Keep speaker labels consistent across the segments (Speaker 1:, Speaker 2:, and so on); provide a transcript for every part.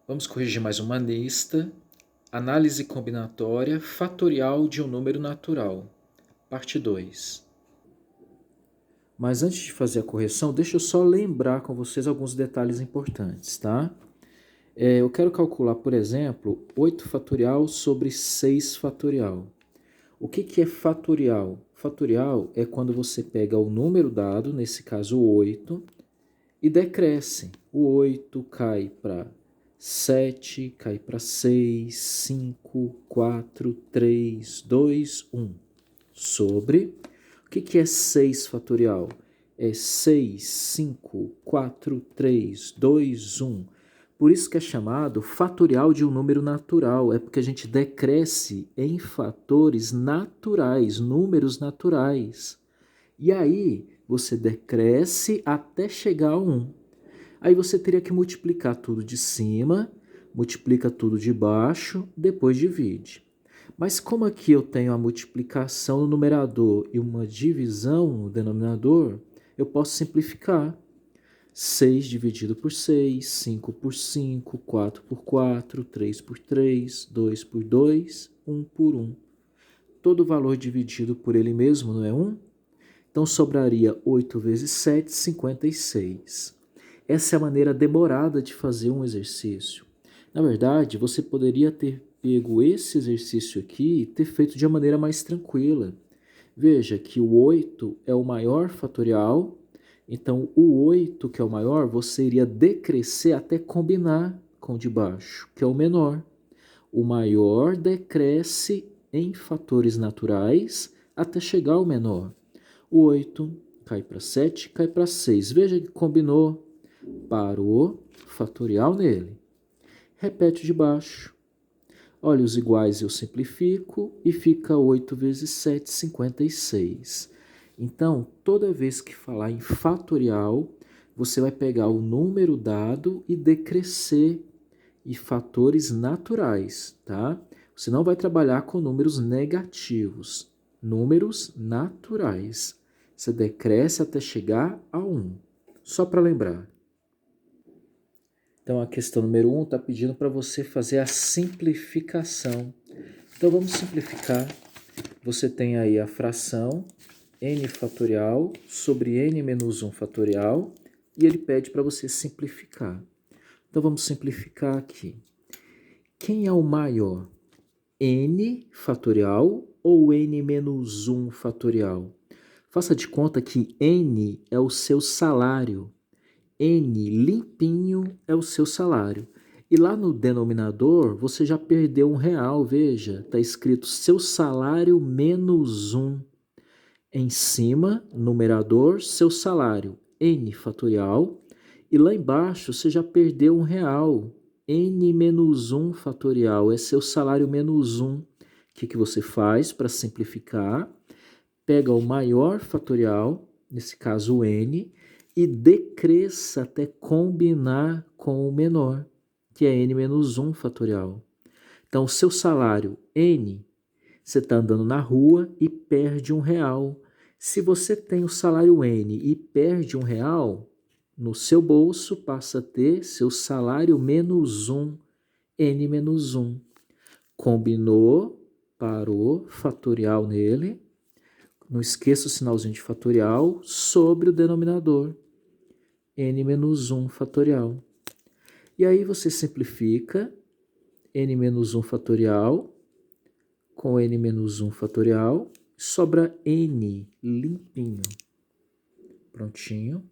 Speaker 1: Vamos corrigir mais uma lista. Análise combinatória fatorial de um número natural. Parte 2. Mas antes de fazer a correção, deixa eu só lembrar com vocês alguns detalhes importantes, tá? Eu quero calcular, por exemplo, 8 fatorial sobre 6 fatorial. O que é fatorial? Fatorial é quando você pega o número dado, nesse caso 8, e decresce. O 8 cai para 7, cai para 6, 5, 4, 3, 2, 1. Sobre. O que é 6 fatorial? É 6, 5, 4, 3, 2, 1. Por isso que é chamado fatorial de um número natural. É porque a gente decresce em fatores naturais, números naturais. E aí, você decresce até chegar a 1. Aí você teria que multiplicar tudo de cima, multiplica tudo de baixo, depois divide. Mas como aqui eu tenho a multiplicação no numerador e uma divisão no denominador, eu posso simplificar. 6 dividido por 6, 5 por 5, 4 por 4, 3 por 3, 2 por 2, 1 por 1. Todo valor dividido por ele mesmo não é 1? Então sobraria 8 vezes 7, 56. Essa é a maneira demorada de fazer um exercício. Na verdade, você poderia ter pego esse exercício aqui e ter feito de uma maneira mais tranquila. Veja que o 8 é o maior fatorial, então o 8, que é o maior, você iria decrescer até combinar com o de baixo, que é o menor. O maior decresce em fatores naturais até chegar ao menor. O 8 cai para 7, cai para 6. Veja que combinou, parou, fatorial nele. Repete o de baixo. Olha, os iguais eu simplifico e fica 8 vezes 7, 56. Então, toda vez que falar em fatorial, você vai pegar o número dado e decrescer em fatores naturais, tá? Você não vai trabalhar com números negativos, números naturais. Você decresce até chegar a 1. Só para lembrar. Então, a questão número 1 está pedindo para você fazer a simplificação. Então, vamos simplificar. Você tem aí a fração n fatorial sobre n menos 1 fatorial e ele pede para você simplificar. Então, vamos simplificar aqui. Quem é o maior? N fatorial ou n menos 1 fatorial? Faça de conta que n é o seu salário. N limpinho é o seu salário. E lá no denominador, você já perdeu R$1, veja. Está escrito seu salário menos 1. Em cima, numerador, seu salário, N fatorial. E lá embaixo, você já perdeu R$1. N menos 1 fatorial é seu salário menos 1. O que você faz para simplificar? Pega o maior fatorial, nesse caso o N, e decresça até combinar com o menor, que é N menos 1 fatorial. Então, o seu salário N, você está andando na rua e perde R$1. Se você tem o salário N e perde R$1, no seu bolso passa a ter seu salário menos 1, N menos 1. Combinou, parou, fatorial nele. Não esqueça o sinalzinho de fatorial sobre o denominador. N menos 1 fatorial. E aí você simplifica N menos 1 fatorial com N menos 1 fatorial. Sobra N limpinho. Prontinho.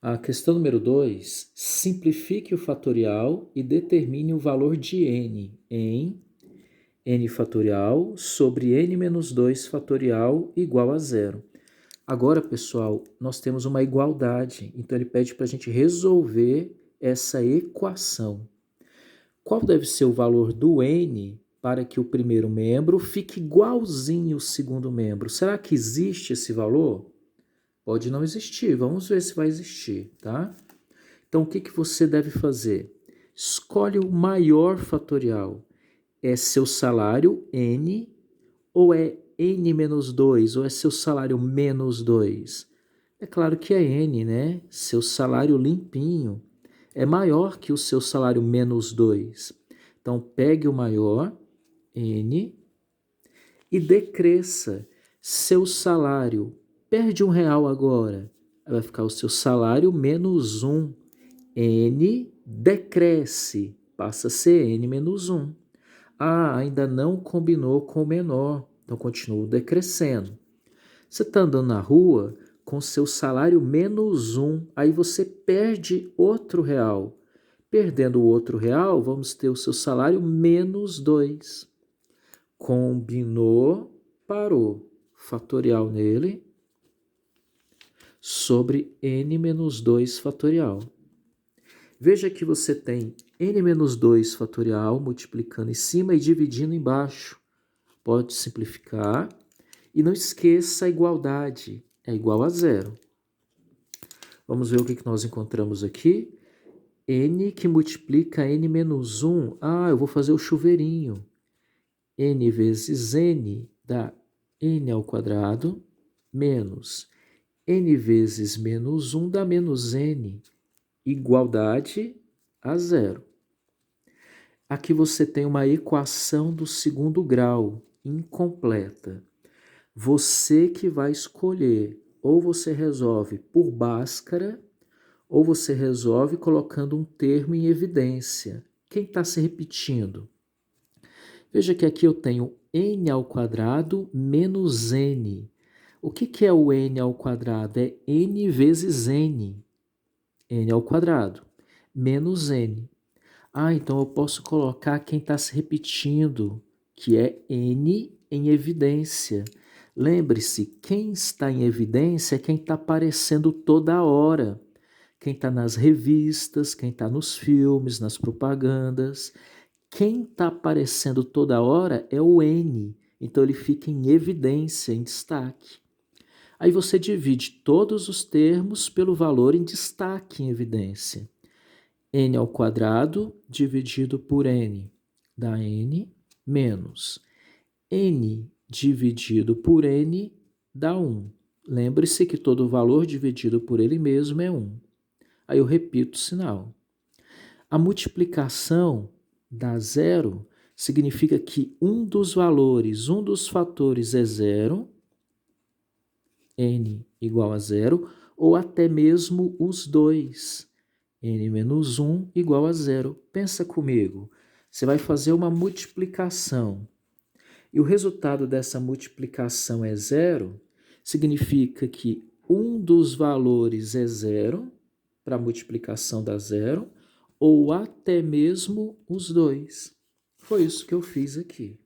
Speaker 1: A questão número 2. Simplifique o fatorial e determine o valor de N em N fatorial sobre N menos 2 fatorial igual a 0. Agora, pessoal, nós temos uma igualdade, então ele pede para a gente resolver essa equação. Qual deve ser o valor do N para que o primeiro membro fique igualzinho ao segundo membro? Será que existe esse valor? Pode não existir, vamos ver se vai existir, tá? Então, o que você deve fazer? Escolhe o maior fatorial. É seu salário, N, ou é N menos 2, ou é seu salário menos 2? É claro que é N, né? Seu salário limpinho. é maior que o seu salário menos 2. Então, pegue o maior, N, e decresça. Seu salário perde R$ 1 agora. Vai ficar o seu salário menos 1. N decresce, passa a ser N menos 1. Ah, ainda não combinou com o menor, então continua decrescendo. Você está andando na rua com seu salário menos 1, aí você perde outro real. Perdendo o outro real, vamos ter o seu salário menos 2. Combinou, parou. Fatorial nele sobre n menos 2 fatorial. Veja que você tem n menos 2 fatorial multiplicando em cima e dividindo embaixo. Pode simplificar. E não esqueça a igualdade. É igual a 0. Vamos ver o que nós encontramos aqui. N que multiplica n menos 1. Ah, eu vou fazer o chuveirinho. N vezes n dá n ao quadrado menos n vezes menos 1 dá menos n. Igualdade a 0. Aqui você tem uma equação do segundo grau, incompleta. Você que vai escolher, ou você resolve por Bhaskara, ou você resolve colocando um termo em evidência. Quem está se repetindo? Veja que aqui eu tenho n ao quadrado menos n. O que é o n ao quadrado? É n vezes n. N ao quadrado, menos n. Ah, então eu posso colocar quem está se repetindo, que é n em evidência. Lembre-se, quem está em evidência é quem está aparecendo toda hora. Quem está nas revistas, quem está nos filmes, nas propagandas. Quem está aparecendo toda hora é o n. Então ele fica em evidência, em destaque. Aí você divide todos os termos pelo valor em destaque em evidência. N ao quadrado dividido por n dá n menos n dividido por n dá 1. Lembre-se que todo valor dividido por ele mesmo é 1. Aí eu repito o sinal. A multiplicação dá 0 significa que um dos valores, um dos fatores é 0, n igual a 0, ou até mesmo os dois, n menos 1 igual a 0. Pensa comigo, você vai fazer uma multiplicação e o resultado dessa multiplicação é 0, significa que um dos valores é 0, para a multiplicação dá 0, ou até mesmo os dois. Foi isso que eu fiz aqui,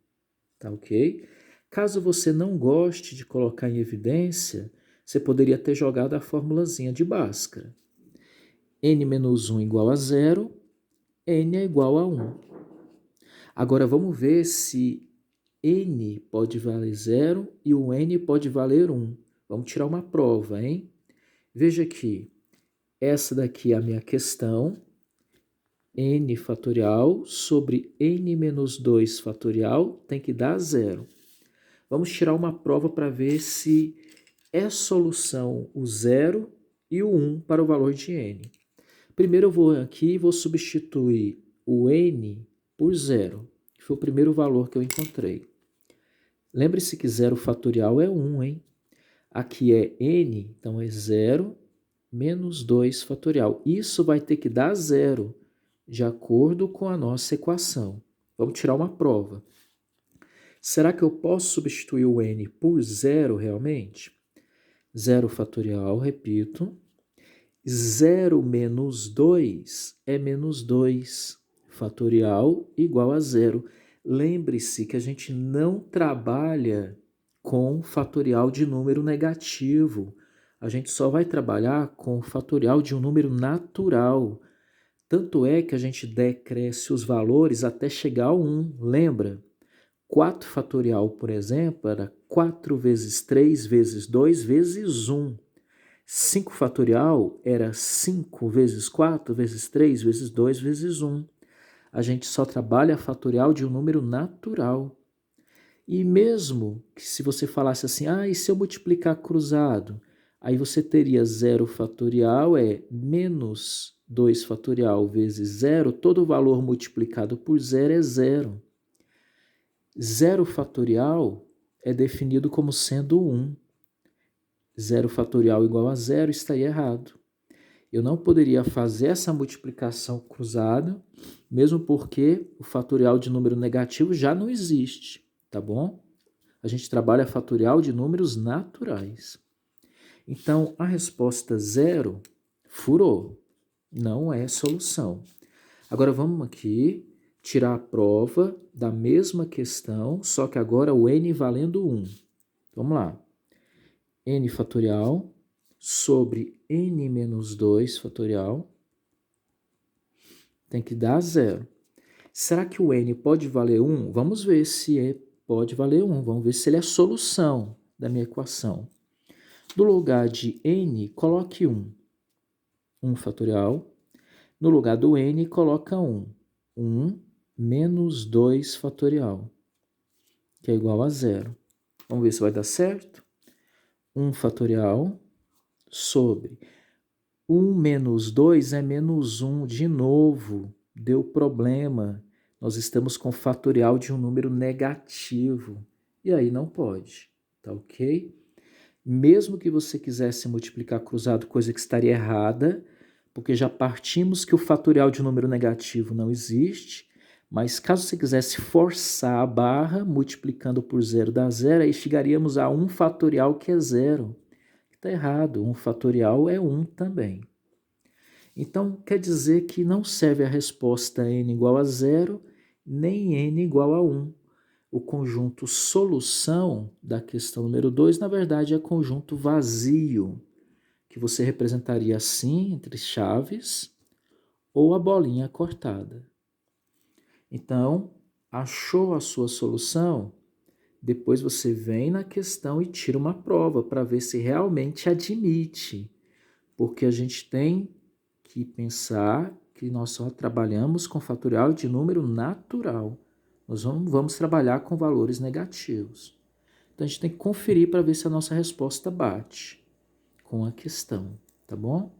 Speaker 1: tá ok? Caso você não goste de colocar em evidência, você poderia ter jogado a formulazinha de Bhaskara. N menos 1 igual a 0, N é igual a 1. Agora vamos ver se N pode valer 0 e o N pode valer 1. Vamos tirar uma prova, hein? Veja aqui, essa daqui é a minha questão. N fatorial sobre N menos 2 fatorial tem que dar 0. Vamos tirar uma prova para ver se é solução o 0 e o 1 para o valor de n. Primeiro eu vou aqui e vou substituir o n por 0, que foi o primeiro valor que eu encontrei. Lembre-se que 0 fatorial é 1, hein? Aqui é n, então é 0 menos 2 fatorial. Isso vai ter que dar 0, de acordo com a nossa equação. Vamos tirar uma prova. Será que eu posso substituir o n por 0 realmente? 0 fatorial, repito. 0 menos 2 é menos 2. Fatorial igual a 0. Lembre-se que a gente não trabalha com fatorial de número negativo. A gente só vai trabalhar com fatorial de um número natural. Tanto é que a gente decresce os valores até chegar ao 1, lembra? 4 fatorial, por exemplo, era 4 vezes 3 vezes 2 vezes 1. 5 fatorial era 5 vezes 4 vezes 3 vezes 2 vezes 1. A gente só trabalha fatorial de um número natural. E mesmo que se você falasse assim, e se eu multiplicar cruzado? Aí você teria 0 fatorial é menos 2 fatorial vezes 0, todo valor multiplicado por 0 é 0. 0 fatorial é definido como sendo 1. 0 fatorial igual a 0 está errado. Eu não poderia fazer essa multiplicação cruzada, mesmo porque o fatorial de número negativo já não existe, tá bom? A gente trabalha fatorial de números naturais. Então, a resposta 0 furou, não é solução. Agora, vamos aqui tirar a prova da mesma questão, só que agora o n valendo 1. Vamos lá. N fatorial sobre n menos 2 fatorial tem que dar 0. Será que o n pode valer 1? Vamos ver se pode valer 1. Vamos ver se ele é a solução da minha equação. No lugar de n, coloque 1. 1 fatorial. No lugar do n, coloca 1. 1 menos 2 fatorial, que é igual a 0. Vamos ver se vai dar certo. 1 fatorial sobre 1 menos 2 é menos 1. De novo, deu problema. Nós estamos com fatorial de um número negativo. E aí não pode, tá ok? Mesmo que você quisesse multiplicar cruzado, coisa que estaria errada, porque já partimos que o fatorial de um número negativo não existe, mas caso você quisesse forçar a barra, multiplicando por 0 dá 0, aí chegaríamos a 1 fatorial que é 0. Está errado, 1 fatorial é 1 também. Então, quer dizer que não serve a resposta n igual a 0, nem n igual a 1. O conjunto solução da questão número 2, na verdade, é conjunto vazio, que você representaria assim, entre chaves, ou a bolinha cortada. Então, achou a sua solução? Depois você vem na questão e tira uma prova para ver se realmente admite, porque a gente tem que pensar que nós só trabalhamos com fatorial de número natural. Nós vamos trabalhar com valores negativos. Então, a gente tem que conferir para ver se a nossa resposta bate com a questão, tá bom?